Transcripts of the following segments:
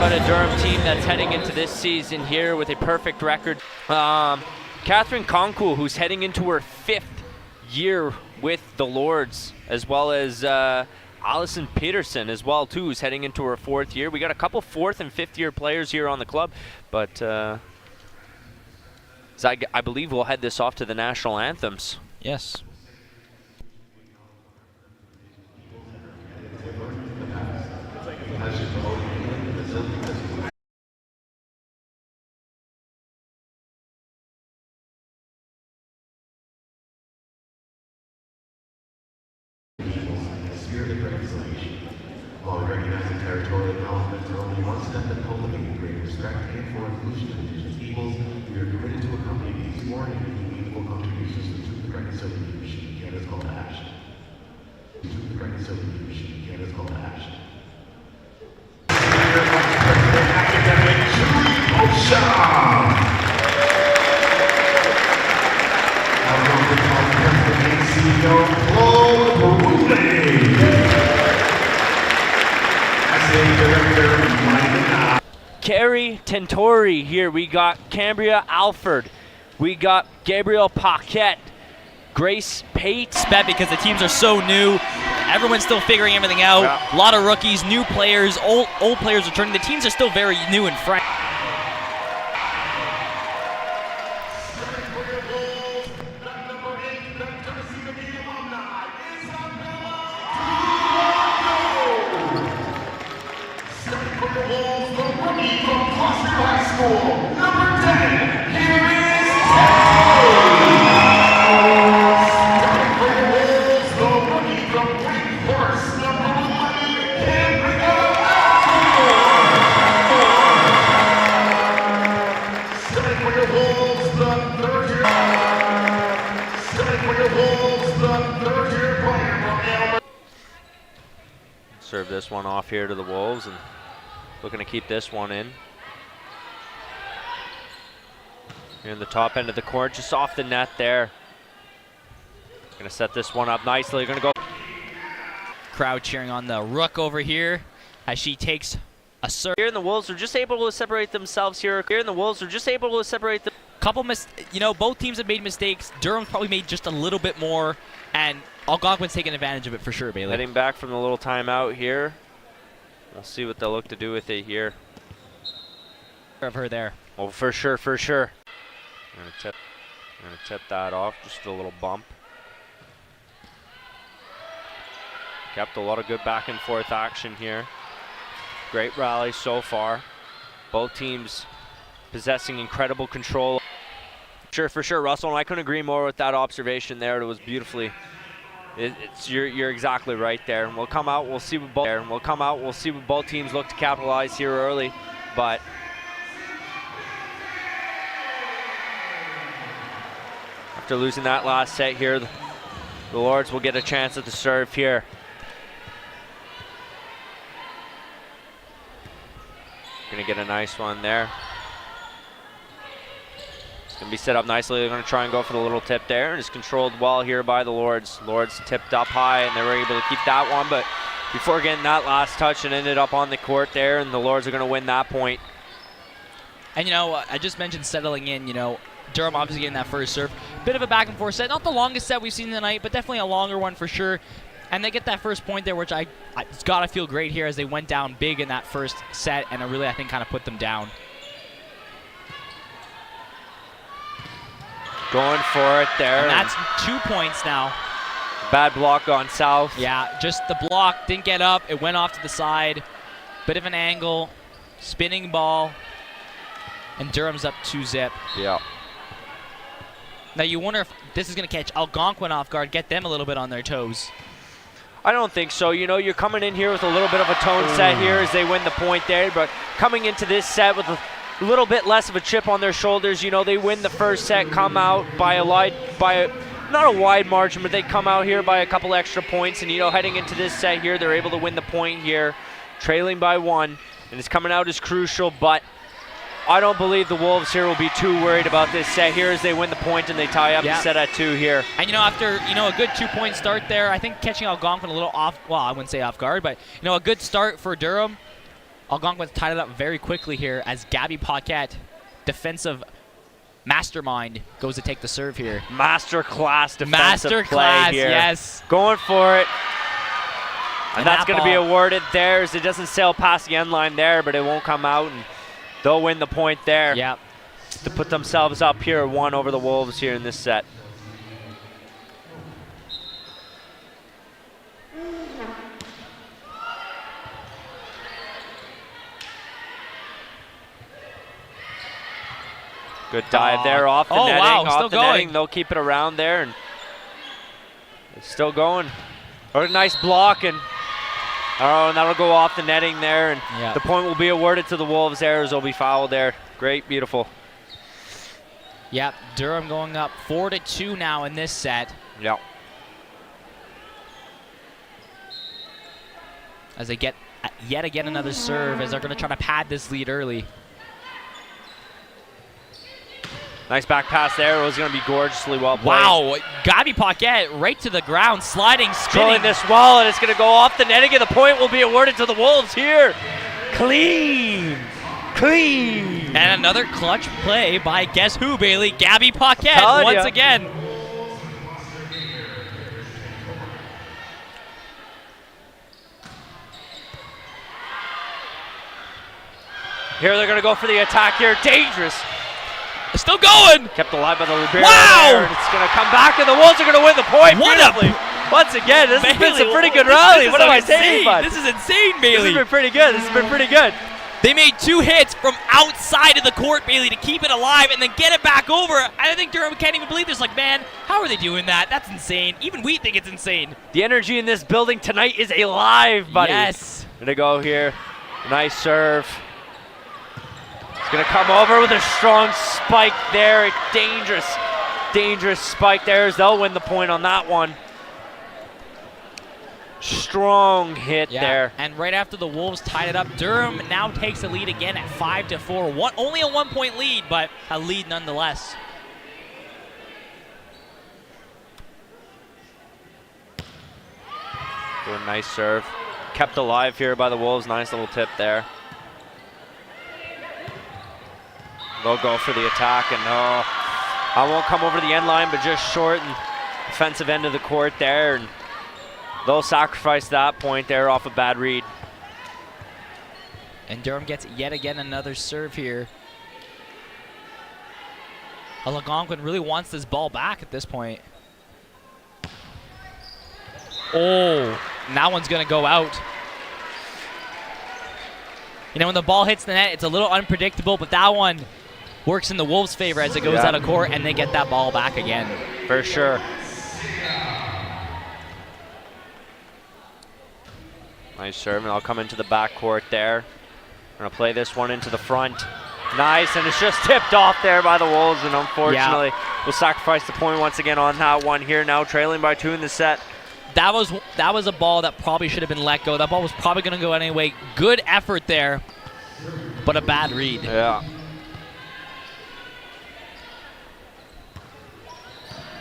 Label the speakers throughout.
Speaker 1: about a Durham team that's heading into this season here with a perfect record. Catherine Concool, who's heading into her 5th year with the Lords, as well as Allison Peterson as well too, who's heading into her 4th year. We got a couple 4th and 5th year players here on the club, but I believe we'll head this off to the national anthems.
Speaker 2: Yes.
Speaker 3: While recognizing territorial acknowledgement are only one step in cultivating greater respect and for inclusion of Indigenous peoples, we are committed to accompany these sworn and meaningful contributions to the reconciliation Canada's call to action. To the reconciliation Canada's call to action. Academic Julie Ocean! Algonquin President and CEO Claude Brulé!
Speaker 1: Carrie Tentori here. We got Cambria Alford. We got Gabrielle Paquette. Grace Pate.
Speaker 2: Spet, because the teams are so new. Everyone's still figuring everything out.
Speaker 1: Yeah.
Speaker 2: A lot of rookies, new players, old players returning. The teams are still very new and fresh.
Speaker 1: Serve this one off here to the Wolves and looking to keep this one in. Here in the top end of the court, just off the net there. Gonna set this one up nicely. Gonna go.
Speaker 2: Crowd cheering on the Rook over here as she takes a serve.
Speaker 1: Here, and the Wolves are just able to separate themselves here. Here, and the Wolves are just able to separate them.
Speaker 2: Couple both teams have made mistakes. Durham's probably made just a little bit more, and Algonquin's taking advantage of it for sure, Bailey.
Speaker 1: Heading back from the little timeout here. We'll see what they'll look to do with it here.
Speaker 2: Of her there.
Speaker 1: Oh, for sure, for sure. I'm gonna tip that off, just a little bump. Kept a lot of good back and forth action here. Great rally so far. Both teams possessing incredible control. Sure, for sure, Russell, and I couldn't agree more with that observation there. It was beautifully. You're exactly right there. And we'll come out. We'll see what both teams look to capitalize here early, but after losing that last set here, the Lords will get a chance at the serve here. Gonna get a nice one there. Gonna be set up nicely. They're gonna try and go for the little tip there, and it's controlled well here by the Lords. Lords tipped up high, and they were able to keep that one, but before getting that last touch, it ended up on the court there, and the Lords are gonna win that point.
Speaker 2: And I just mentioned settling in, Durham obviously getting that first serve. Bit of a back and forth set. Not the longest set we've seen tonight, but definitely a longer one for sure. And they get that first point there, which it's gotta feel great here as they went down big in that first set, and it really, I think, kind of put them down.
Speaker 1: Going for it there.
Speaker 2: And that's 2 points now.
Speaker 1: Bad block on South.
Speaker 2: Yeah, just the block didn't get up. It went off to the side. Bit of an angle. Spinning ball. And Durham's up 2-zip.
Speaker 1: Yeah.
Speaker 2: Now you wonder if this is going to catch Algonquin off guard, get them a little bit on their toes.
Speaker 1: I don't think so. You're coming in here with a little bit of a tone set here as they win the point there, but coming into this set with a little bit less of a chip on their shoulders. They win the first set, come out by not a wide margin, but they come out here by a couple extra points, and heading into this set here, they're able to win the point here, trailing by 1, and it's coming out as crucial, but I don't believe the Wolves here will be too worried about this set here as they win the point and they tie up the set at 2 here.
Speaker 2: And after a good 2-point start there, I think catching Algonquin a little off, well, I wouldn't say off guard, but a good start for Durham. Algonquin's tied it up very quickly here as Gabby Paquette, defensive mastermind, goes to take the serve here.
Speaker 1: Masterclass defensive play here.
Speaker 2: Yes.
Speaker 1: Going for it. And that's
Speaker 2: that
Speaker 1: going to be
Speaker 2: ball-
Speaker 1: awarded theirs. It doesn't sail past the end line there, but it won't come out, and they'll win the point there
Speaker 2: Yep.
Speaker 1: to put themselves up here 1 over the Wolves here in this set. Good dive there off the netting.
Speaker 2: Wow,
Speaker 1: off
Speaker 2: still
Speaker 1: the
Speaker 2: going.
Speaker 1: netting. They'll keep it around there, and it's still going. What a nice block, and that'll go off the netting there, and
Speaker 2: Yeah.
Speaker 1: the point will be awarded to the Wolves there as they'll be fouled there. Great, beautiful.
Speaker 2: Yep. Durham going up 4-2 now in this set
Speaker 1: Yep.
Speaker 2: as they get yet again another serve as they're going to try to pad this lead early.
Speaker 1: Nice back pass there. It was going to be gorgeously well played.
Speaker 2: Wow. Gabby Paquette right to the ground, sliding, spinning.
Speaker 1: Controlling this wall, and it's going to go off the netting, and the point will be awarded to the Wolves here. Clean. Clean.
Speaker 2: And another clutch play by guess who, Bailey? Gabby Paquette
Speaker 1: Telling
Speaker 2: once
Speaker 1: ya.
Speaker 2: again.
Speaker 1: Here they're going to go for the attack here. Dangerous.
Speaker 2: Still going.
Speaker 1: Kept alive by the libero
Speaker 2: Wow!
Speaker 1: there, and it's going to come back, and the Wolves are going to win the point
Speaker 2: What a-
Speaker 1: beautifully. Once again, this has been
Speaker 2: Bailey,
Speaker 1: some pretty good
Speaker 2: this
Speaker 1: rally.
Speaker 2: is
Speaker 1: What am I
Speaker 2: insane.
Speaker 1: saying, bud?
Speaker 2: This is insane,
Speaker 1: This has
Speaker 2: Bailey.
Speaker 1: been pretty good. This has been pretty good.
Speaker 2: They made 2 hits from outside of the court, Bailey, to keep it alive and then get it back over. And I think Durham can't even believe this. Like, man, how are they doing that? That's insane. Even we think it's insane.
Speaker 1: The energy in this building tonight is alive, buddy.
Speaker 2: Yes.
Speaker 1: Gonna go here. Nice serve. It's gonna come over with a strong spike there. Dangerous spike there as they'll win the point on that one. Strong hit there.
Speaker 2: And right after the Wolves tied it up, Durham now takes the lead again at 5-4. Only a 1-point lead, but a lead nonetheless.
Speaker 1: Do a nice serve. Kept alive here by the Wolves. Nice little tip there. They'll go for the attack, and I won't come over the end line, but just short and defensive end of the court there, and they'll sacrifice that point there off a bad read.
Speaker 2: And Durham gets yet again another serve here. Algonquin really wants this ball back at this point. Oh, and that one's going to go out. You know, when the ball hits the net, it's a little unpredictable, but that one works in the Wolves' favor as it goes out of court, and they get that ball back again.
Speaker 1: For sure. Nice serve, and I'll come into the backcourt there. Gonna play this one into the front. Nice, and it's just tipped off there by the Wolves, and unfortunately, we'll sacrifice the point once again on that one here. Now trailing by 2 in the set.
Speaker 2: That was a ball that probably should have been let go. That ball was probably going to go anyway. Good effort there, but a bad read.
Speaker 1: Yeah.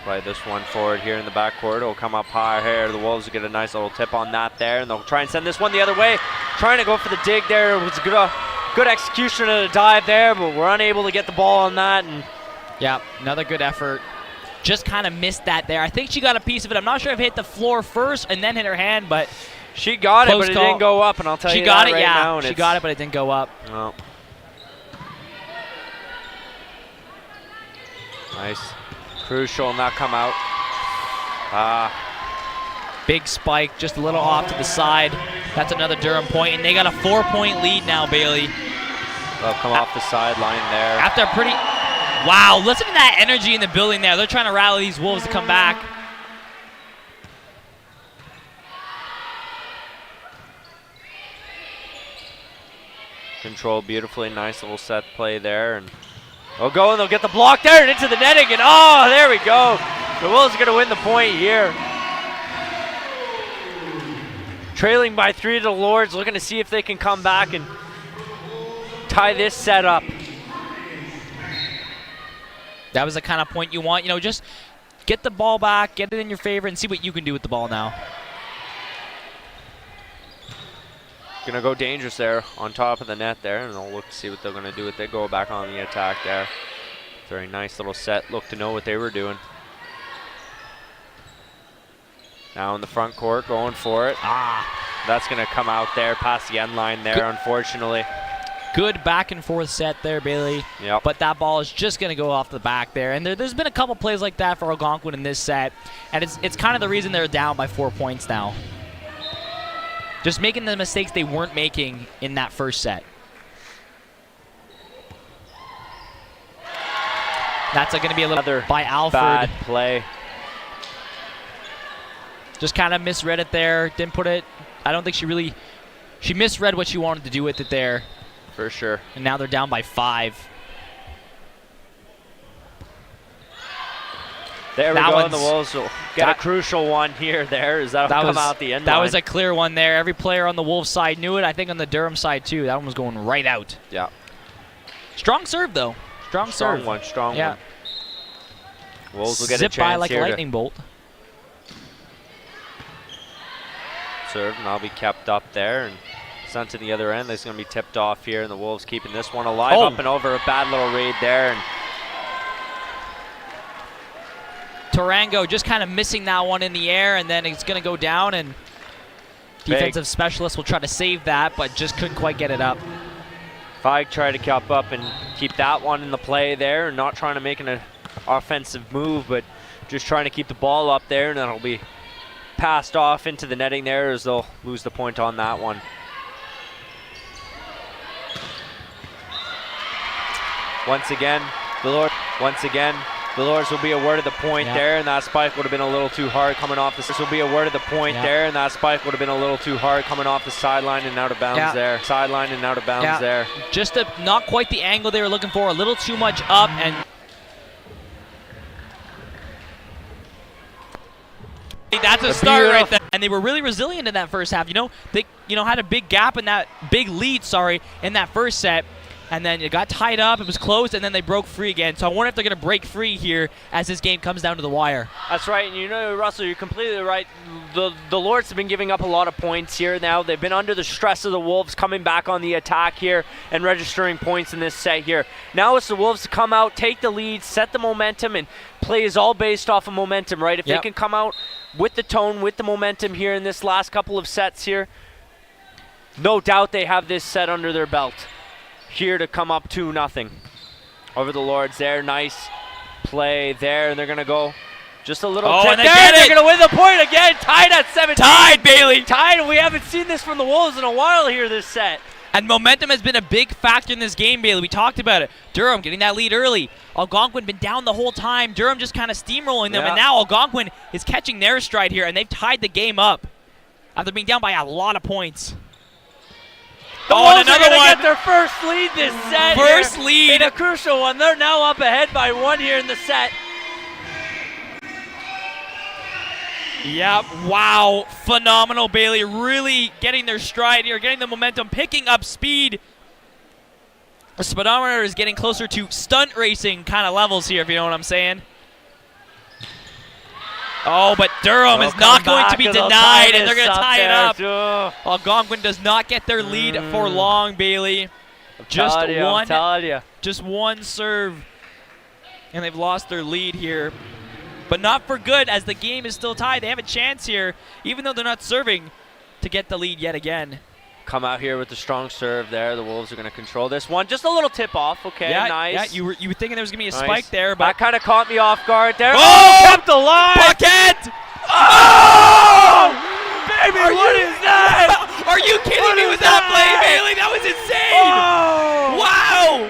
Speaker 1: Play this one forward here in the backcourt. It'll come up high here. The Wolves will get a nice little tip on that there, and they'll try and send this one the other way. Trying to go for the dig there. It was a good execution of the dive there, but we're unable to get the ball on that. And
Speaker 2: yeah, another good effort. Just kind of missed that there. I think she got a piece of it. I'm not sure if it hit the floor first and then hit her hand, but
Speaker 1: she got it, but it
Speaker 2: call.
Speaker 1: didn't go up, and I'll tell
Speaker 2: she
Speaker 1: you
Speaker 2: got
Speaker 1: that
Speaker 2: it,
Speaker 1: right
Speaker 2: yeah.
Speaker 1: now.
Speaker 2: She got it, but it didn't go up.
Speaker 1: No. Nice. Crucial, not come out.
Speaker 2: Big spike, just a little off to the side. That's another Durham point, and they got a 4-point lead now, Bailey.
Speaker 1: They'll come off the sideline there.
Speaker 2: After a pretty... Wow, listen to that energy in the building there. They're trying to rally these Wolves to come back.
Speaker 1: Controlled beautifully, nice little set play there, and they'll go and they'll get the block there and into the netting, and oh, there we go. The Wolves are going to win the point here. Trailing by 3 to the Lords, looking to see if they can come back and tie this set up.
Speaker 2: That was the kind of point you want. You know, just get the ball back, get it in your favor, and see what you can do with the ball now.
Speaker 1: Going to go dangerous there on top of the net there, and they'll look to see what they're going to do with it. Go back on the attack there. Very nice little set. Look to know what they were doing. Now in the front court, going for it. That's going to come out there past the end line there, unfortunately.
Speaker 2: Good back and forth set there, Bailey.
Speaker 1: Yep.
Speaker 2: But that ball is just going to go off the back there. And there's been a couple plays like that for Algonquin in this set. And it's kind of the reason they're down by 4 points now. Just making the mistakes they weren't making in that first set. That's going to be a little
Speaker 1: Another
Speaker 2: by Alford.
Speaker 1: bad play.
Speaker 2: Just kind of misread it there. Didn't put it. I don't think she misread what she wanted to do with it there.
Speaker 1: For sure.
Speaker 2: And now they're down by 5.
Speaker 1: There we go, and the Wolves will get a crucial one here. That'll come out the end line.
Speaker 2: That was a clear one there. Every player on the Wolves side knew it. I think on the Durham side too. That one was going right out.
Speaker 1: Yeah.
Speaker 2: Strong serve though. Strong serve.
Speaker 1: Strong one. Wolves will get a
Speaker 2: Zip
Speaker 1: chance
Speaker 2: by like
Speaker 1: here
Speaker 2: a lightning bolt.
Speaker 1: Serve, and that'll be kept up there and sent to the other end. That's going to be tipped off here, and the Wolves keeping this one alive. Up and over. A bad little read there. And
Speaker 2: Tarango just kind of missing that one in the air, and then it's going to go down, and defensive specialist will try to save that, but just couldn't quite get it up.
Speaker 1: Feig tried to keep up and keep that one in the play there, and not trying to make an offensive move, but just trying to keep the ball up there, and that'll be passed off into the netting there as they'll lose the point on that one. Once again, the Lords will be awarded the point there, and that spike would have been a little too hard coming off the. This will be awarded the point there, and that spike would have been a little too hard coming off the sideline and out of bounds there. Sideline and out of bounds there.
Speaker 2: Just not quite the angle they were looking for. A little too much up, and that's a start right there. And they were really resilient in that first half. They had a big gap in that big lead. In that first set. And then it got tied up, it was close, and then they broke free again. So I wonder if they're going to break free here as this game comes down to the wire.
Speaker 1: That's right, and Russell, you're completely right. The Lords have been giving up a lot of points here now. They've been under the stress of the Wolves coming back on the attack here and registering points in this set here. Now it's the Wolves to come out, take the lead, set the momentum, and play is all based off of momentum, right? If they can come out with the tone, with the momentum here in this last couple of sets here, no doubt they have this set under their belt. Here to come up 2-0 over the Lords there. Nice play there, and they're going to go just a little tip there. They're going to win the point again. Tied at 17.
Speaker 2: Tied, Bailey.
Speaker 1: Tied, and we haven't seen this from the Wolves in a while here this set.
Speaker 2: And momentum has been a big factor in this game, Bailey. We talked about it. Durham getting that lead early. Algonquin been down the whole time. Durham just kind of steamrolling them, and now Algonquin is catching their stride here, and they've tied the game up after being down by a lot of points.
Speaker 1: The Wolves are going to get their first lead this set.
Speaker 2: First lead.
Speaker 1: In a crucial one. They're now up ahead by 1 here in the set.
Speaker 2: Yep, wow. Phenomenal, Bailey. Really getting their stride here, getting the momentum, picking up speed. The speedometer is getting closer to stunt racing kind of levels here, if you know what I'm saying. Oh, but Durham is not going to be denied, and they're going to tie it up. Algonquin does not get their lead for long, Bailey. Just one serve, and they've lost their lead here. But not for good, as the game is still tied. They have a chance here, even though they're not serving, to get the lead yet again.
Speaker 1: Come out here with the strong serve there. The Wolves are going to control this one. Just a little tip off. Okay, nice.
Speaker 2: Yeah, you were thinking there was going to be a spike there, but
Speaker 1: that kind of caught me off guard there.
Speaker 2: Oh,
Speaker 1: kept alive.
Speaker 2: Bucket!
Speaker 1: Oh, baby, what is that?
Speaker 2: Are you kidding me with that play, Bailey? That was insane.
Speaker 1: Oh,
Speaker 2: wow.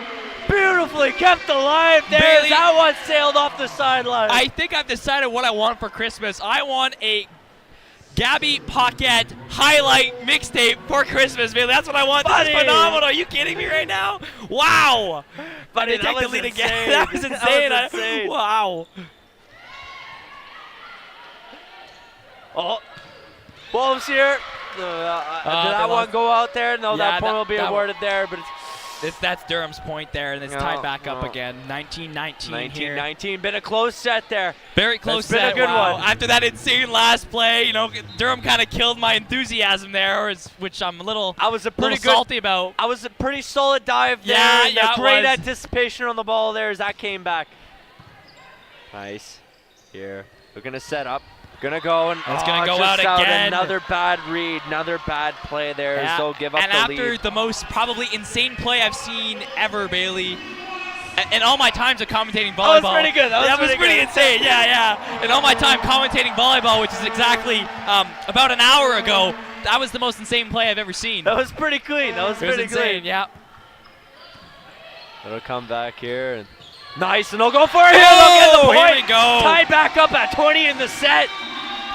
Speaker 1: Beautifully kept alive there.
Speaker 2: Bailey,
Speaker 1: that one sailed off the sideline.
Speaker 2: I think I've decided what I want for Christmas. I want a Gabby Paquette highlight mixtape for Christmas, Bailey. That's what I want. Buddy. This is phenomenal. Are you kidding me right now? Wow.
Speaker 1: Buddy,
Speaker 2: that was
Speaker 1: insane.
Speaker 2: Again. That was insane.
Speaker 1: That was insane.
Speaker 2: Wow.
Speaker 1: Oh, Wolves here. Did that one go out there? No, that point will be awarded there. But
Speaker 2: That's Durham's point there, and it's tied back up again. 19-19 here.
Speaker 1: 19-19. Been a close set there.
Speaker 2: Very close
Speaker 1: That's
Speaker 2: set.
Speaker 1: been a good one.
Speaker 2: After that insane last play, you know, Durham kind of killed my enthusiasm there, which I'm a little salty about.
Speaker 1: I was a pretty solid dive there.
Speaker 2: Yeah,
Speaker 1: Great anticipation on the ball there as that came back. Nice. Here. We're going to set up. Gonna go and
Speaker 2: it's gonna go out again.
Speaker 1: Another bad read, another bad play there.
Speaker 2: Yeah.
Speaker 1: So give up
Speaker 2: and
Speaker 1: the
Speaker 2: after
Speaker 1: lead.
Speaker 2: the most probably insane play I've seen ever, Bailey, in all my times of commentating volleyball.
Speaker 1: That was pretty good.
Speaker 2: That was pretty insane. Yeah. In all my time commentating volleyball, which is exactly about an hour ago, that was the most insane play I've ever seen.
Speaker 1: That was pretty clean. That was pretty
Speaker 2: insane.
Speaker 1: clean.
Speaker 2: Yeah.
Speaker 1: It'll come back here. And nice, and they'll go for it here. They'll get the point.
Speaker 2: Here we go.
Speaker 1: Tied back up at 20 in the set.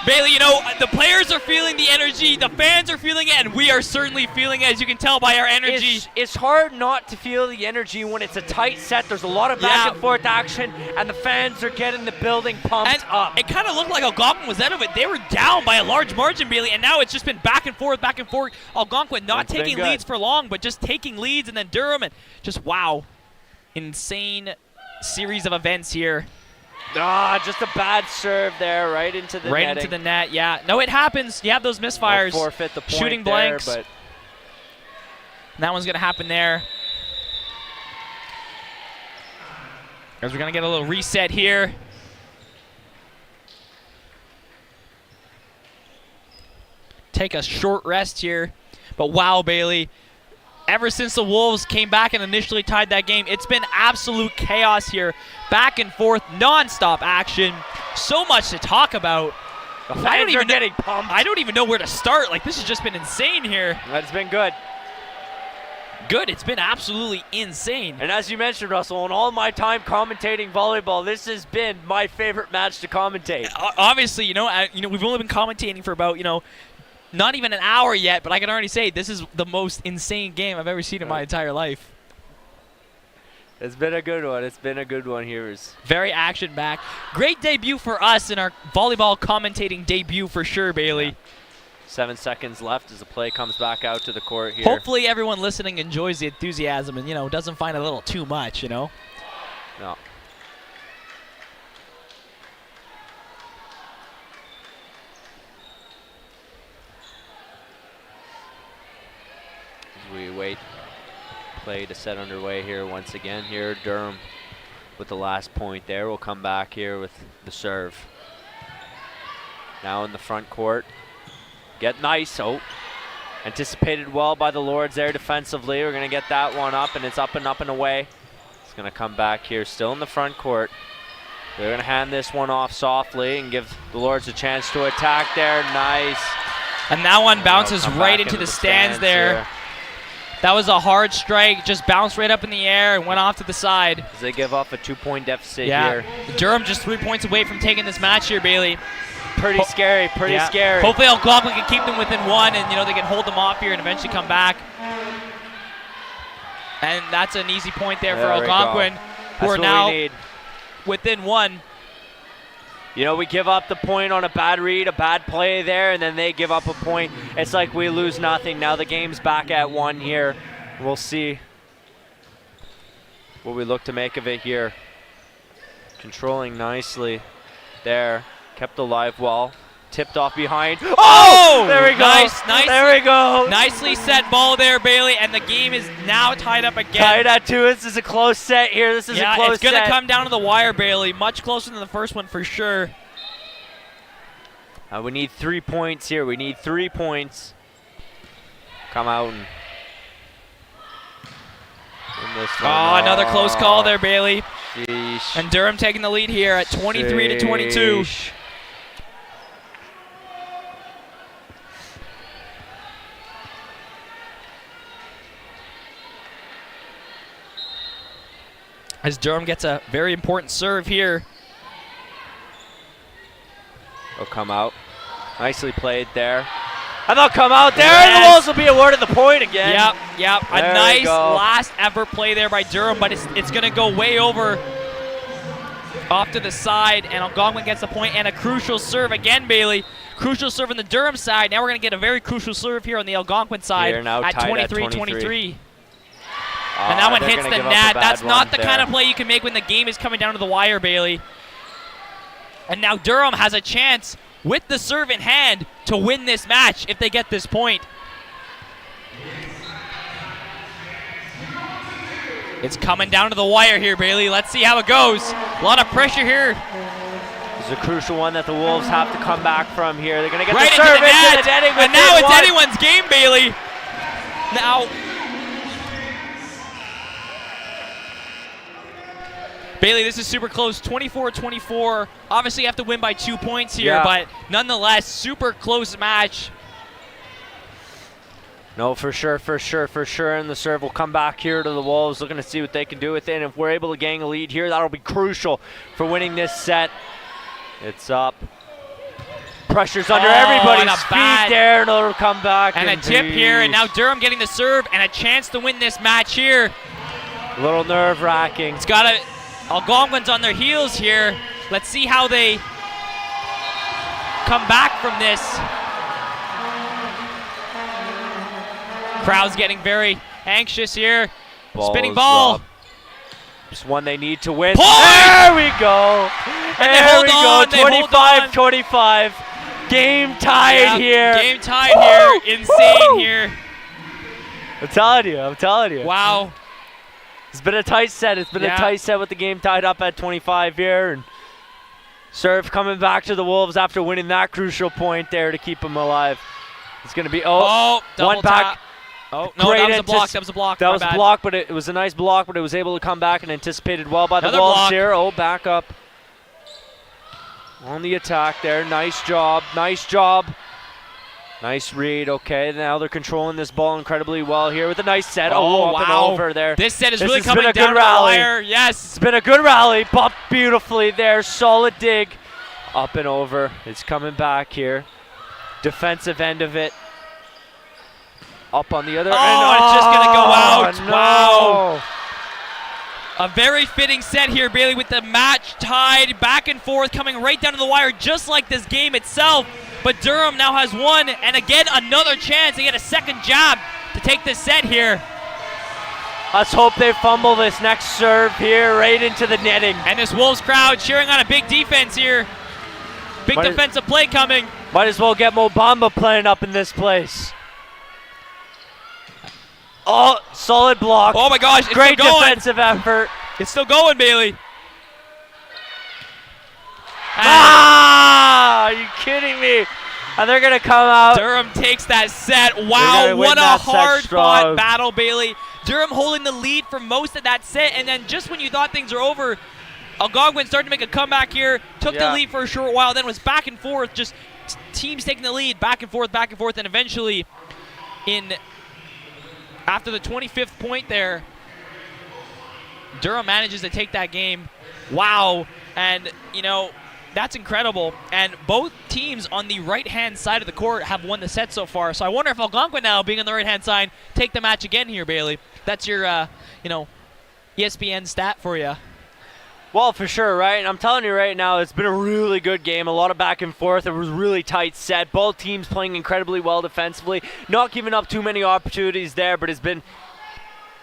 Speaker 2: Bailey, you know, the players are feeling the energy, the fans are feeling it, and we are certainly feeling it, as you can tell by our energy.
Speaker 1: It's hard not to feel the energy when it's a tight set. There's a lot of back and forth action, and the fans are getting the building pumped up.
Speaker 2: It kind of looked like Algonquin was out of it. They were down by a large margin, Bailey, and now it's just been back and forth, back and forth. Algonquin not taking leads for long, but just taking leads, and then Durham, and just, wow, insane series of events here.
Speaker 1: Just a bad serve there, right into the
Speaker 2: netting. Into the net, yeah. No, it happens. You have those misfires.
Speaker 1: They'll forfeit the point
Speaker 2: shooting
Speaker 1: there,
Speaker 2: blanks.
Speaker 1: But
Speaker 2: And that one's going to happen there. As we're going to get a little reset here. Take a short rest here. But wow, Bailey. Ever since the Wolves came back and initially tied that game, it's been absolute chaos here. Back and forth, non-stop action. So much to talk about.
Speaker 1: I don't even getting pumped.
Speaker 2: I don't even know where to start. Like, this has just been insane here.
Speaker 1: That's been good.
Speaker 2: Good. It's been absolutely insane.
Speaker 1: And as you mentioned, Russell, in all my time commentating volleyball, this has been my favorite match to commentate.
Speaker 2: Obviously, we've only been commentating for about, not even an hour yet, but I can already say this is the most insane game I've ever seen in my entire life.
Speaker 1: It's been a good one. It's been a good one here.
Speaker 2: Very action-packed. Great debut for us in our volleyball commentating debut for sure, Bailey.
Speaker 1: 7 seconds left as the play comes back out to the court here.
Speaker 2: Hopefully everyone listening enjoys the enthusiasm and, doesn't find it a little too much,
Speaker 1: No. We wait play to set underway here once again here. Durham with the last point there. We'll come back here with the serve. Now in the front court. Get nice. Anticipated well by the Lords there defensively. We're going to get that one up, and it's up and away. It's going to come back here still in the front court. They're going to hand this one off softly and give the Lords a chance to attack there. Nice.
Speaker 2: And that one bounces right into the stands there. Here. That was a hard strike, just bounced right up in the air and went off to the side.
Speaker 1: As they give up a 2-point deficit here.
Speaker 2: Durham just 3 points away from taking this match here, Bailey.
Speaker 1: Pretty scary, scary.
Speaker 2: Hopefully Algonquin can keep them within one and, they can hold them off here and eventually come back. And that's an easy point there for Algonquin, who are now within one.
Speaker 1: We give up the point on a bad read, a bad play there, and then they give up a point. It's like we lose nothing. Now the game's back at 1 here. We'll see what we look to make of it here. Controlling nicely there. Kept alive well. Tipped off behind. Oh! There we go.
Speaker 2: Nice.
Speaker 1: There we go.
Speaker 2: Nicely set ball there, Bailey, and the game is now tied up again.
Speaker 1: Tied at 2. This is a close set here. This is a close set.
Speaker 2: It's going to come down to the wire, Bailey. Much closer than the first one for sure.
Speaker 1: We need 3 points here. We need 3 points. Come out and win this one.
Speaker 2: Another close call there, Bailey.
Speaker 1: Sheesh.
Speaker 2: And Durham taking the lead here at 23-22. As Durham gets a very important serve here.
Speaker 1: They'll come out. Nicely played there. And they'll come out there, and the Wolves will be awarded the point again.
Speaker 2: Yep. A nice last effort play there by Durham, but it's going to go way over off to the side, and Algonquin gets the point, and a crucial serve again, Bailey. Crucial serve on the Durham side. Now we're going to get a very crucial serve here on the Algonquin side
Speaker 1: now
Speaker 2: at
Speaker 1: tied
Speaker 2: 23-23. And that one
Speaker 1: they're
Speaker 2: hits
Speaker 1: gonna
Speaker 2: the
Speaker 1: give up a
Speaker 2: net.
Speaker 1: bad
Speaker 2: That's not the
Speaker 1: one
Speaker 2: kind
Speaker 1: there.
Speaker 2: of play you can make when the game is coming down to the wire, Bailey. And now Durham has a chance with the serve in hand to win this match if they get this point. It's coming down to the wire here, Bailey. Let's see how it goes. A lot of pressure here.
Speaker 1: This is a crucial one that the Wolves have to come back from here. They're going to get
Speaker 2: Right
Speaker 1: the serve into the netting.
Speaker 2: and now it's anyone's game, Bailey. Now, Bailey, this is super close, 24-24. Obviously, you have to win by 2 points here, but nonetheless, super close match.
Speaker 1: No, for sure. And the serve will come back here to the Wolves, looking to see what they can do with it. And if we're able to gain a lead here, that'll be crucial for winning this set. It's up. Pressure's under everybody's feet there, and it'll come back.
Speaker 2: And a tip here, and now Durham getting the serve and a chance to win this match here.
Speaker 1: A little nerve-wracking.
Speaker 2: It's got to... Algonquin's on their heels here. Let's see how they come back from this. Crowd's getting very anxious here. Spinning ball.
Speaker 1: It's one they need to win.
Speaker 2: Point!
Speaker 1: There we go.
Speaker 2: And there we go.
Speaker 1: 25-25. Game tied here.
Speaker 2: Game tied here. Insane here.
Speaker 1: I'm telling you.
Speaker 2: Wow.
Speaker 1: It's been a tight set. It's been a tight set with the game tied up at 25 here. And serve coming back to the Wolves after winning that crucial point there to keep them alive. It's going to be,
Speaker 2: double
Speaker 1: one back.
Speaker 2: tap. Oh, no, that was a block. That was a block.
Speaker 1: That was a block, but it was a nice block, but it was able to come back and anticipated well by the
Speaker 2: Another
Speaker 1: Wolves
Speaker 2: block.
Speaker 1: here. Oh, back up. On the attack there. Nice job. Nice read. Okay, now they're controlling this ball incredibly well here with a nice set.
Speaker 2: Oh,
Speaker 1: up and
Speaker 2: wow.
Speaker 1: over there.
Speaker 2: This set is
Speaker 1: This
Speaker 2: really
Speaker 1: has been
Speaker 2: coming
Speaker 1: a
Speaker 2: down
Speaker 1: good
Speaker 2: to the
Speaker 1: rally.
Speaker 2: wire. Yes.
Speaker 1: It's been a good rally. Bumped beautifully there. Solid dig. Up and over. It's coming back here. Defensive end of it. Up on the other end.
Speaker 2: It's just going to go out.
Speaker 1: No.
Speaker 2: Wow. A very fitting set here, Bailey, with the match tied back and forth, coming right down to the wire, just like this game itself. But Durham now has one, and again, another chance to get a second jab to take this set here.
Speaker 1: Let's hope they fumble this next serve here right into the netting.
Speaker 2: And this Wolves crowd cheering on a big defense here. Big defensive play coming.
Speaker 1: Might as well get Mobamba playing up in this place. Oh, solid block.
Speaker 2: Oh my gosh, it's
Speaker 1: great
Speaker 2: still going.
Speaker 1: Defensive effort.
Speaker 2: It's still going, Bailey.
Speaker 1: Are you kidding me? And they're going to come out.
Speaker 2: Durham takes that set. Wow, what a hard-fought battle, Bailey. Durham holding the lead for most of that set, and then just when you thought things are over, Algonquin started to make a comeback here, took the lead for a short while, then was back and forth, just teams taking the lead, back and forth, and eventually after the 25th point there, Durham manages to take that game. Wow. And, that's incredible. And both teams on the right-hand side of the court have won the set so far. So I wonder if Algonquin now, being on the right-hand side, take the match again here, Bailey. That's your, ESPN stat for you.
Speaker 1: Well, for sure, right? And I'm telling you right now, it's been a really good game. A lot of back and forth. It was really tight set. Both teams playing incredibly well defensively. Not giving up too many opportunities there, but it's been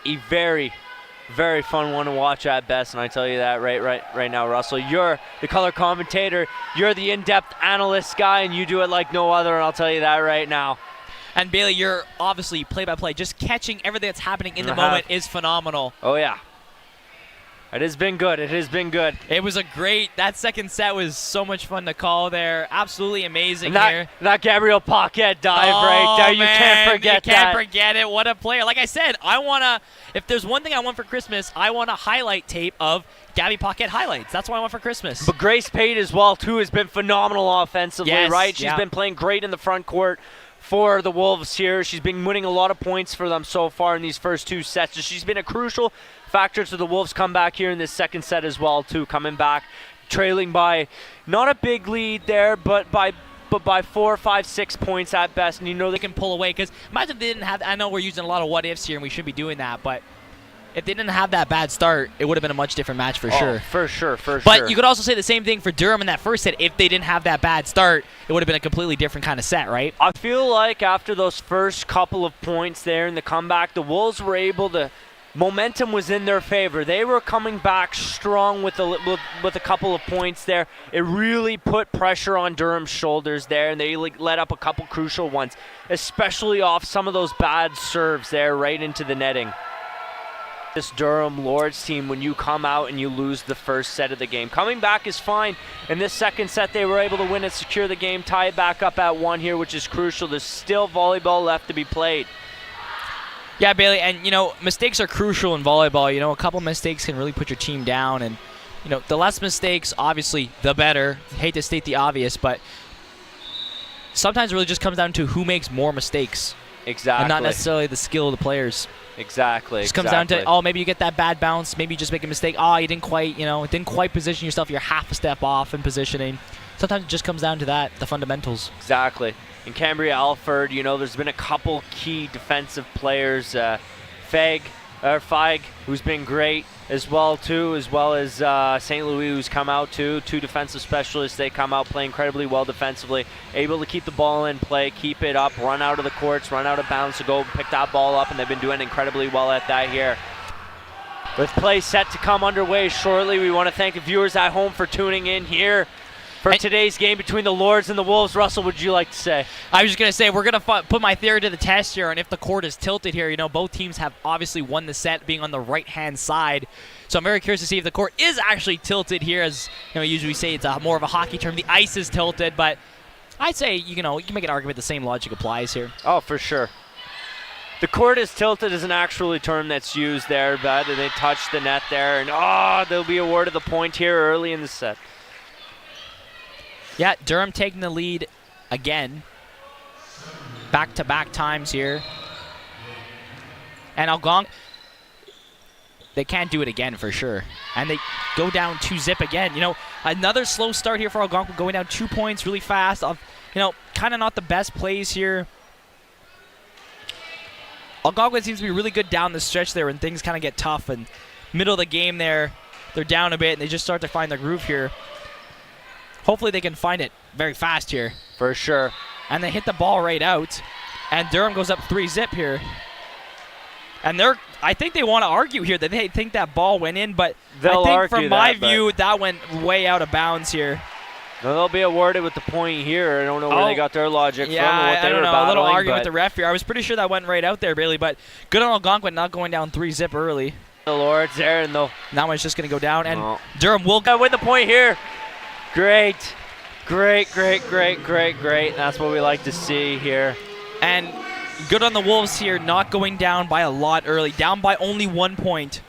Speaker 1: a very, very fun one to watch at best. And I tell you that right now, Russell. You're the color commentator. You're the in-depth analyst guy, and you do it like no other, and I'll tell you that right now.
Speaker 2: And, Bailey, you're obviously play-by-play. Just catching everything that's happening in the moment is phenomenal.
Speaker 1: Oh, yeah. It has been good. It was
Speaker 2: that second set was so much fun to call there. Absolutely amazing here.
Speaker 1: That Gabriel Paquette dive right there. You can't forget that.
Speaker 2: You can't forget it. What a player. Like I said, if there's one thing I want for Christmas, I want a highlight tape of Gabby Paquette highlights. That's what I want for Christmas.
Speaker 1: But Grace Pate as well, too, has been phenomenal offensively, right? She's
Speaker 2: yeah.
Speaker 1: been playing great in the front court for the Wolves here. She's been winning a lot of points for them so far in these first two sets. So she's been a crucial factor to the Wolves' comeback here in this second set as well, too. Coming back, trailing by not a big lead there, but by 4, 5, 6 points at best. And
Speaker 2: they can pull away. Because imagine if they didn't have, I know we're using a lot of what ifs here and we should be doing that, but if they didn't have that bad start, it would have been a much different match for sure.
Speaker 1: For sure.
Speaker 2: But you could also say the same thing for Durham in that first set. If they didn't have that bad start, it would have been a completely different kind of set, right?
Speaker 1: I feel like after those first couple of points there in the comeback, the Wolves were able to momentum was in their favor. They were coming back strong with a couple of points there. It really put pressure on Durham's shoulders there, and they let up a couple crucial ones, especially off some of those bad serves there right into the netting. This Durham Lords team, when you come out and you lose the first set of the game, coming back is fine. In this second set, they were able to win and secure the game, tie it back up at 1 here, which is crucial. There's still volleyball left to be played.
Speaker 2: Yeah, Bailey, and, you know, mistakes are crucial in volleyball. You know, a couple mistakes can really put your team down, and, you know, the less mistakes, obviously, the better. Hate to state the obvious, but sometimes it really just comes down to who makes more mistakes.
Speaker 1: Exactly.
Speaker 2: And not necessarily the skill of the players.
Speaker 1: Exactly.
Speaker 2: It just comes down to, oh, maybe you get that bad bounce, maybe you just make a mistake. Oh, you didn't quite position yourself. You're half a step off in positioning. Sometimes it just comes down to that, the fundamentals.
Speaker 1: Exactly. In Cambria Alford, you know, there's been a couple key defensive players. Feig, who's been great as well as St. Louis, who's come out too. 2 defensive specialists. They come out playing incredibly well defensively, able to keep the ball in play, keep it up, run out of the courts, run out of bounds to go pick that ball up, and they've been doing incredibly well at that here. With play set to come underway shortly, we want to thank the viewers at home for tuning in here for today's game between the Lords and the Wolves. Russell, would you like to say?
Speaker 2: I was just going to say, we're going to put my theory to the test here, and if the court is tilted here, you know, both teams have obviously won the set being on the right-hand side. So I'm very curious to see if the court is actually tilted here, as, you know, usually we say it's more of a hockey term. The ice is tilted, but I'd say, you know, you can make an argument the same logic applies here.
Speaker 1: Oh, for sure. The court is tilted is an actual term that's used there, but they touched the net there, and they'll be awarded the point here early in the set.
Speaker 2: Yeah, Durham taking the lead again. Back-to-back times here. And Algonquin, they can't do it again for sure. And they go down 2-zip again. You know, another slow start here for Algonquin, going down 2 points really fast. You know, kind of not the best plays here. Algonquin seems to be really good down the stretch there when things kind of get tough. And middle of the game there, they're down a bit, and they just start to find their groove here. Hopefully they can find it very fast here.
Speaker 1: For sure.
Speaker 2: And they hit the ball right out. And Durham goes up 3-zip here. And I think they want to argue here that they think that ball went in, but I think from my view, that went way out of bounds here.
Speaker 1: They'll be awarded with the point here. I don't know where they got their logic from.
Speaker 2: Yeah,
Speaker 1: I don't know.
Speaker 2: A little argument with the ref here. I was pretty sure that went right out there, Bailey, but good on Algonquin not going down 3-zip early.
Speaker 1: The Lords there, and
Speaker 2: that one's just going to go down, and Durham will
Speaker 1: win the point here. Great. That's what we like to see here.
Speaker 2: And good on the Wolves here, not going down by a lot early. Down by only 1 point.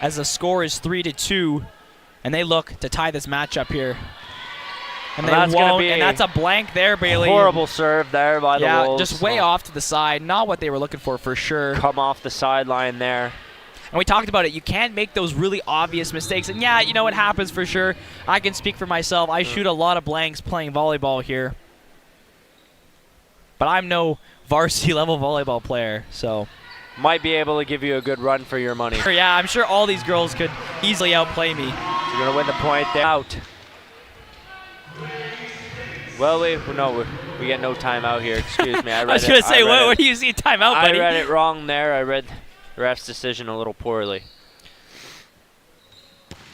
Speaker 2: As the score is 3-2. And they look to tie this matchup here. And
Speaker 1: well,
Speaker 2: they won't, and that's a blank there, Bailey.
Speaker 1: Horrible serve there by the Wolves.
Speaker 2: Yeah, just way off to the side. Not what they were looking for sure.
Speaker 1: Come off the sideline there.
Speaker 2: And we talked about it. You can't make those really obvious mistakes. And yeah, you know, it happens for sure. I can speak for myself. I shoot a lot of blanks playing volleyball here. But I'm no varsity level volleyball player, so.
Speaker 1: Might be able to give you a good run for your money.
Speaker 2: Yeah, I'm sure all these girls could easily outplay me.
Speaker 1: You're going to win the point there. Out. Well, we get no timeout here. Excuse me. I
Speaker 2: was going to say, what do you see timeout, buddy?
Speaker 1: I read it wrong there. I read the ref's decision a little poorly.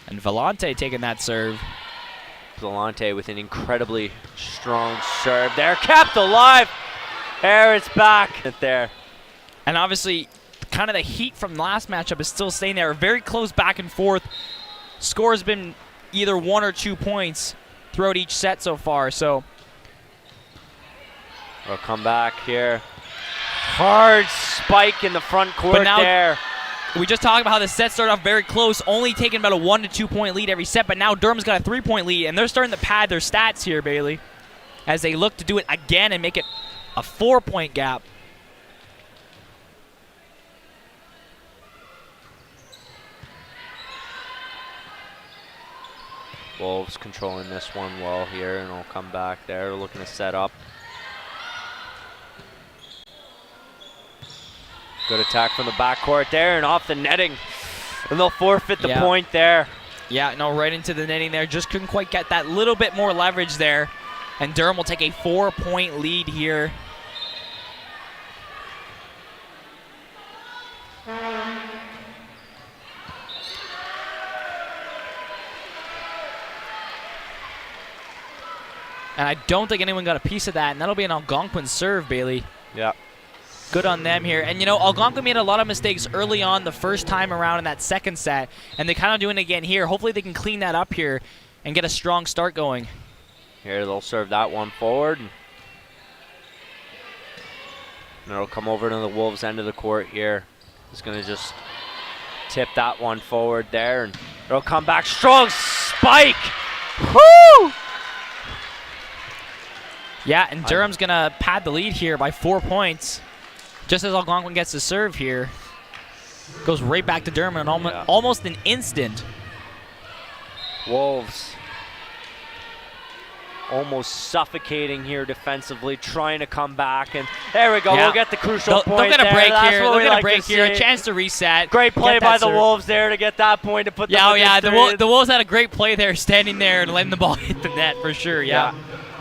Speaker 2: And Vellante taking that serve.
Speaker 1: Vellante with an incredibly strong serve there. Kept alive. There, it's back. There.
Speaker 2: And obviously, kind of the heat from the last matchup is still staying there. Very close back and forth. Score has been either 1 or 2 points throughout each set so far. So
Speaker 1: we'll come back here. Hard spike in the front court there.
Speaker 2: We just talked about how the set started off very close, only taking about a 1 to 2 point lead every set. But now Durham's got a 3-point lead, and they're starting to pad their stats here, Bailey, as they look to do it again and make it a 4-point gap.
Speaker 1: Wolves controlling this one well here, and we'll come back there, looking to set up. Good attack from the backcourt there, and off the netting. And they'll forfeit the point there.
Speaker 2: Yeah, no, right into the netting there. Just couldn't quite get that little bit more leverage there. And Durham will take a 4-point lead here. And I don't think anyone got a piece of that, and that'll be an Algonquin serve, Bailey.
Speaker 1: Yeah.
Speaker 2: Good on them here. And, you know, Algonquin made a lot of mistakes early on the first time around in that second set, and they're kind of doing it again here. Hopefully they can clean that up here and get a strong start going.
Speaker 1: Here they'll serve that one forward. And it'll come over to the Wolves' end of the court here. He's going to just tip that one forward there, and it'll come back. Strong spike! Woo!
Speaker 2: Yeah, and Durham's going to pad the lead here by 4 points. Just as Algonquin gets the serve here. Goes right back to Durham in almost an instant.
Speaker 1: Wolves almost suffocating here defensively, trying to come back, and there we go.
Speaker 2: Yeah.
Speaker 1: We'll get the crucial point
Speaker 2: They'll get a
Speaker 1: there.
Speaker 2: break
Speaker 1: That's
Speaker 2: here.
Speaker 1: what
Speaker 2: They'll
Speaker 1: we
Speaker 2: get a
Speaker 1: like
Speaker 2: break
Speaker 1: to
Speaker 2: here.
Speaker 1: see.
Speaker 2: A chance to reset.
Speaker 1: Great play
Speaker 2: Get
Speaker 1: by
Speaker 2: that
Speaker 1: the
Speaker 2: serve.
Speaker 1: Wolves there to get that point to put them
Speaker 2: Yeah,
Speaker 1: within
Speaker 2: the
Speaker 1: three.
Speaker 2: Wolves had a great play there, standing there and letting the ball hit the net for sure. Yeah.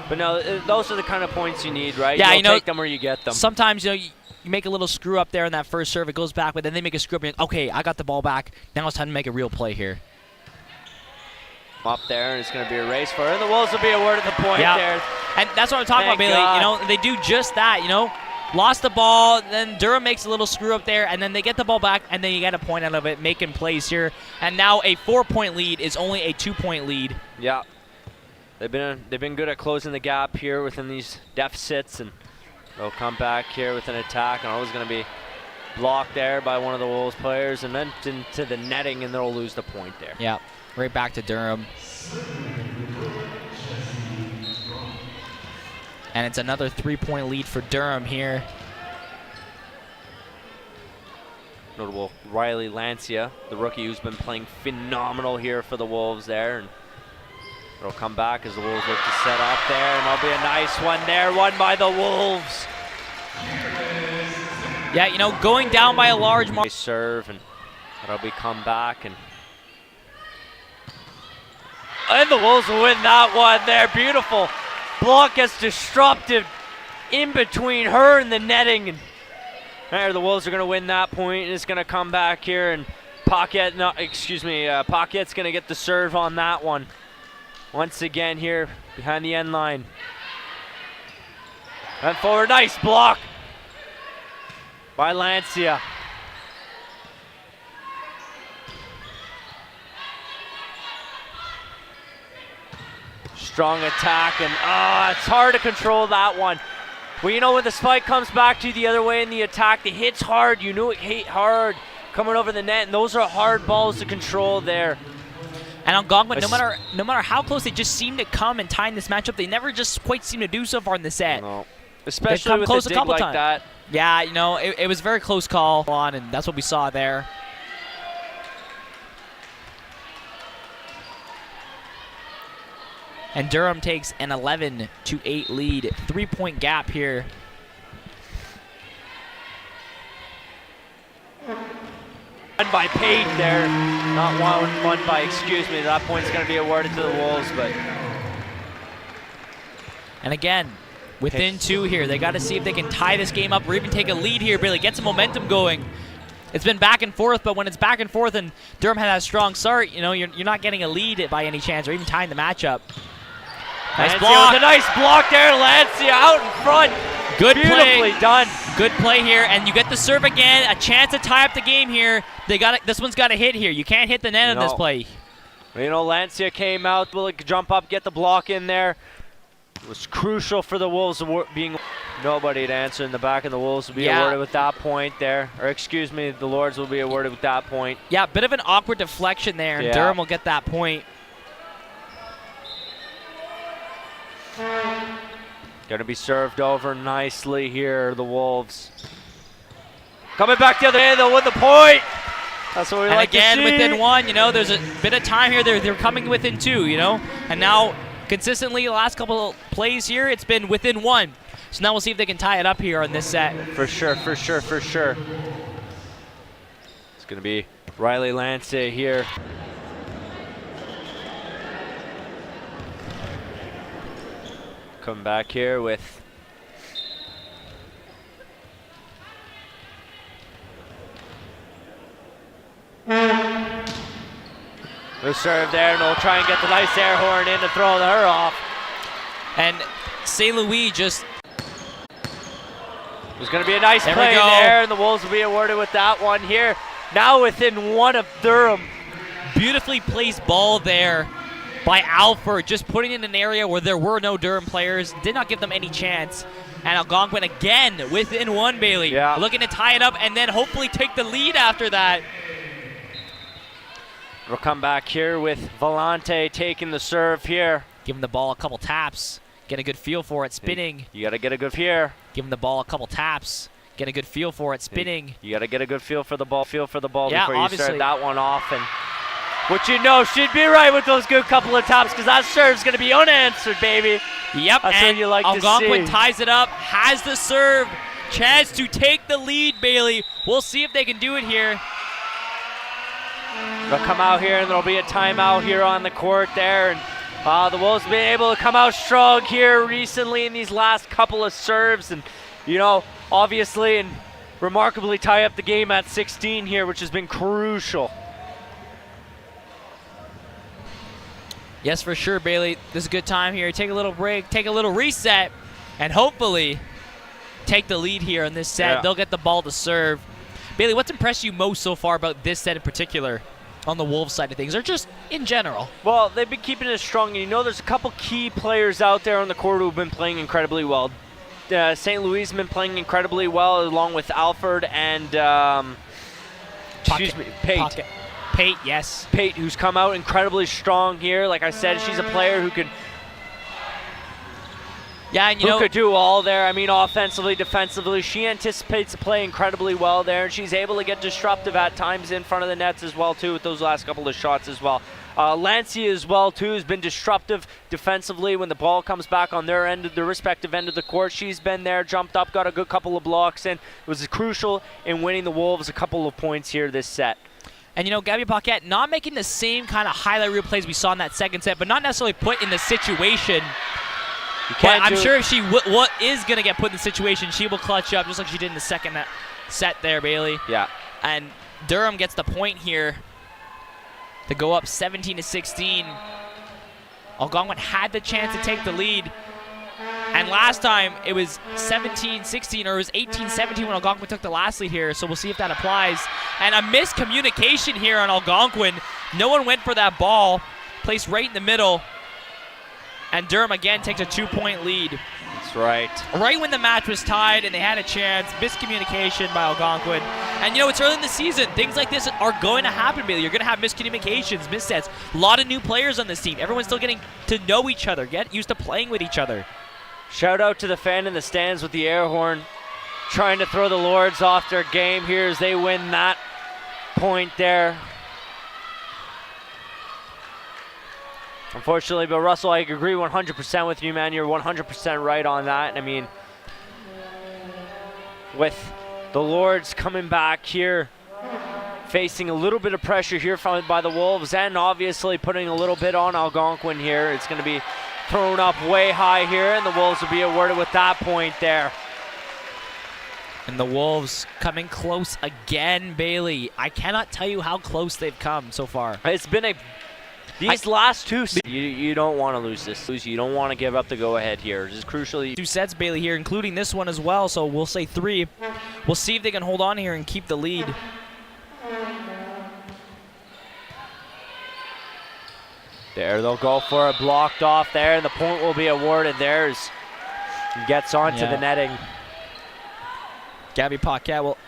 Speaker 1: But no, those are the kind of points you need, right?
Speaker 2: Yeah,
Speaker 1: You'll
Speaker 2: you know,
Speaker 1: take them where you get them.
Speaker 2: Sometimes, you know, you make a little screw up there in that first serve, it goes back, but then they make a screw up and you're like, okay, I got the ball back. Now it's time to make a real play here.
Speaker 1: Up there, and it's going to be a race for it. And the Wolves will be awarded the point there.
Speaker 2: And that's what I'm talking about,
Speaker 1: Thank
Speaker 2: Bailey.
Speaker 1: God.
Speaker 2: You know, they do just that, you know. Lost the ball, then Durham makes a little screw up there, and then they get the ball back, and then you get a point out of it, making plays here. And now a 4-point lead is only a 2-point lead.
Speaker 1: Yeah. They've been good at closing the gap here within these deficits, and they'll come back here with an attack, and always going to be blocked there by one of the Wolves players, and then into the netting, and they'll lose the point there.
Speaker 2: Yeah, right back to Durham. And it's another 3-point lead for Durham here.
Speaker 1: Notable Riley Lancia, the rookie who's been playing phenomenal here for the Wolves there, and it'll come back as the Wolves look to set up there, and there'll be a nice one there, won by the Wolves.
Speaker 2: Yeah, you know, going down by a large margin.
Speaker 1: They serve, and it'll be come back, and the Wolves will win that one there. Beautiful. Block gets disrupted in between her and the netting, and there the Wolves are going to win that point, and it's going to come back here, and Paquette's going to get the serve on that one. Once again here behind the end line. And forward, nice block by Lancia. Strong attack, and it's hard to control that one. Well, you know, when the spike comes back to you the other way in the attack, the hit's hard. You knew it hit hard coming over the net, and those are hard balls to control there.
Speaker 2: And Algonquin, no matter how close they just seem to come and tying this matchup, they never just quite seem to do so far in the set.
Speaker 1: No. Especially with
Speaker 2: close
Speaker 1: a
Speaker 2: a
Speaker 1: dig
Speaker 2: couple
Speaker 1: like
Speaker 2: times.
Speaker 1: that.
Speaker 2: Yeah, you know, it was a very close call on, and that's what we saw there. And Durham takes an 11-8 lead. 3-point gap here.
Speaker 1: Won by Payton there. Not won by, excuse me. That point's going to be awarded to the Wolves, but.
Speaker 2: And again, within 2 here. They got to see if they can tie this game up or even take a lead here, really get some momentum going. It's been back and forth, but when it's back and forth and Durham had a strong start, you know, you're not getting a lead by any chance or even tying the matchup. Nice block.
Speaker 1: With a nice block there, Lancia out in front.
Speaker 2: Good
Speaker 1: Beautifully
Speaker 2: play.
Speaker 1: done.
Speaker 2: Good play here, and you get the serve again. A chance to tie up the game here. This one's got to hit here. You can't hit the net on this play.
Speaker 1: You know, Lancia came out, will jump up, get the block in there. It was crucial for the Wolves being nobody to answer in the back, and the Wolves will be awarded with that point there. Or excuse me, the Lords will be awarded with that point.
Speaker 2: Yeah, bit of an awkward deflection there, and Durham will get that point.
Speaker 1: Going to be served over nicely here, the Wolves. Coming back the other way, they'll win the point. That's what we like to see.
Speaker 2: And again, within 1, you know, there's a bit of time here. They're coming within 2, you know. And now, consistently, the last couple of plays here, it's been within 1. So now we'll see if they can tie it up here on this set.
Speaker 1: For sure. It's going to be Riley Lancia here. Coming back here with the serve there, and they'll try and get the nice air horn in to throw her off.
Speaker 2: And St. Louis just...
Speaker 1: There's going to be a nice
Speaker 2: There we
Speaker 1: play
Speaker 2: go.
Speaker 1: there, and the Wolves will be awarded with that one here. Now within one of Durham.
Speaker 2: Beautifully placed ball there by Alford, just putting it in an area where there were no Durham players, did not give them any chance. And Algonquin again within one, Bailey.
Speaker 1: Yeah.
Speaker 2: Looking to tie it up and then hopefully take the lead after that.
Speaker 1: We'll come back here with Volante taking the serve here.
Speaker 2: Give him the ball a couple taps. Get a good feel for it, spinning.
Speaker 1: You got to get a good here.
Speaker 2: Give him the ball a couple taps. Get a good feel for it, spinning.
Speaker 1: You got to get a good feel for the ball,
Speaker 2: Yeah,
Speaker 1: before you
Speaker 2: obviously.
Speaker 1: start that one off. And what you know should be right with those good couple of taps, because that serve's going to be unanswered, baby.
Speaker 2: Yep,
Speaker 1: That's
Speaker 2: and
Speaker 1: what you like to
Speaker 2: Algonquin
Speaker 1: see.
Speaker 2: ties it up, has the serve. Chance to take the lead, Bailey. We'll see if they can do it here.
Speaker 1: They'll come out here, and there'll be a timeout here on the court there. And the Wolves have been able to come out strong here recently in these last couple of serves. And, you know, obviously and remarkably tie up the game at 16 here, which has been crucial.
Speaker 2: Yes, for sure, Bailey. This is a good time here. Take a little break, take a little reset, and hopefully take the lead here in this set.
Speaker 1: Yeah.
Speaker 2: They'll get the ball to serve. Bailey, what's impressed you most so far about this set in particular on the Wolves side of things, or just in general?
Speaker 1: Well, they've been keeping it strong, and you know there's a couple key players out there on the court who have been playing incredibly well. St. Louis has been playing incredibly well, along with Alford and Pate.
Speaker 2: Pate, yes.
Speaker 1: Pate, who's come out incredibly strong here. Like I said, she's a player who could could do all there. I mean, offensively, defensively, she anticipates to play incredibly well there, and she's able to get disruptive at times in front of the nets as well too with those last couple of shots as well. Lancia as well too has been disruptive defensively when the ball comes back on their end, their respective end of the court. She's been there, jumped up, got a good couple of blocks in. It was crucial in winning the Wolves a couple of points here this set.
Speaker 2: And, you know, Gabby Paquette not making the same kind of highlight reel plays we saw in that second set, but not necessarily put in the situation. But I'm sure if she is going to get put in the situation, she will clutch up just like she did in the second set there, Bailey.
Speaker 1: Yeah.
Speaker 2: And Durham gets the point here to go up 17-16. Algonquin had the chance to take the lead. And last time it was 17-16, or it was 18-17 when Algonquin took the last lead here, so we'll see if that applies. And a miscommunication here on Algonquin. No one went for that ball, placed right in the middle. And Durham again takes a 2-point lead.
Speaker 1: That's right.
Speaker 2: Right when the match was tied and they had a chance, miscommunication by Algonquin. And you know, it's early in the season. Things like this are going to happen, Bailey. You're going to have miscommunications, missets. A lot of new players on this team. Everyone's still getting to know each other, get used to playing with each other.
Speaker 1: Shout out to the fan in the stands with the air horn, trying to throw the Lords off their game here as they win that point there. Unfortunately, but Russell, I agree 100% with you, man. You're 100% right on that. I mean, with the Lords coming back here, facing a little bit of pressure here by the Wolves, and obviously putting a little bit on Algonquin here. It's going to be thrown up way high here, and the Wolves will be awarded with that point there.
Speaker 2: And the Wolves coming close again, Bailey. I cannot tell you how close they've come so far.
Speaker 1: It's been these last two, you don't want to lose this. You don't want to give up the go-ahead here. This is crucial.
Speaker 2: 2 sets, Bailey, here, including this one as well, so we'll say 3. We'll see if they can hold on here and keep the lead.
Speaker 1: There, they'll go for it, blocked off there, and the point will be awarded there as he gets onto the netting.
Speaker 2: Gabby Paquette will...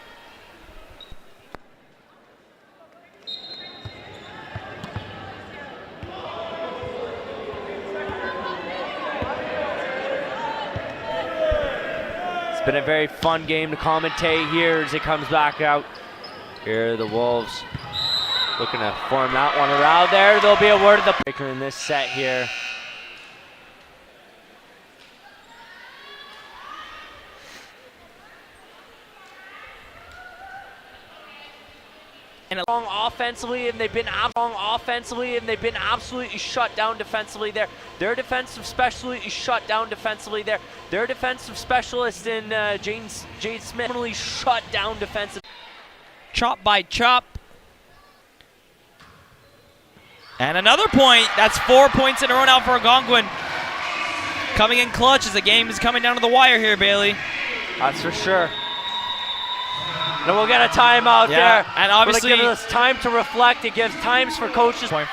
Speaker 1: It's been a very fun game to commentate here as it comes back out. Here are the Wolves looking to form that one around there. They'll be awarded the breaker in this set here. And along offensively, and they've been absolutely shut down defensively there. Their defensive specialist is shut down defensively there. Their defensive specialist in Jade Smith really shut down defensive.
Speaker 2: Chop by chop. And another point. That's 4 points in a row now for Algonquin. coming in clutch as the game is coming down to the wire here, Bailey.
Speaker 1: That's for sure. And we'll get a timeout there.
Speaker 2: And obviously,
Speaker 1: it gives us time to reflect. It gives times for coaches.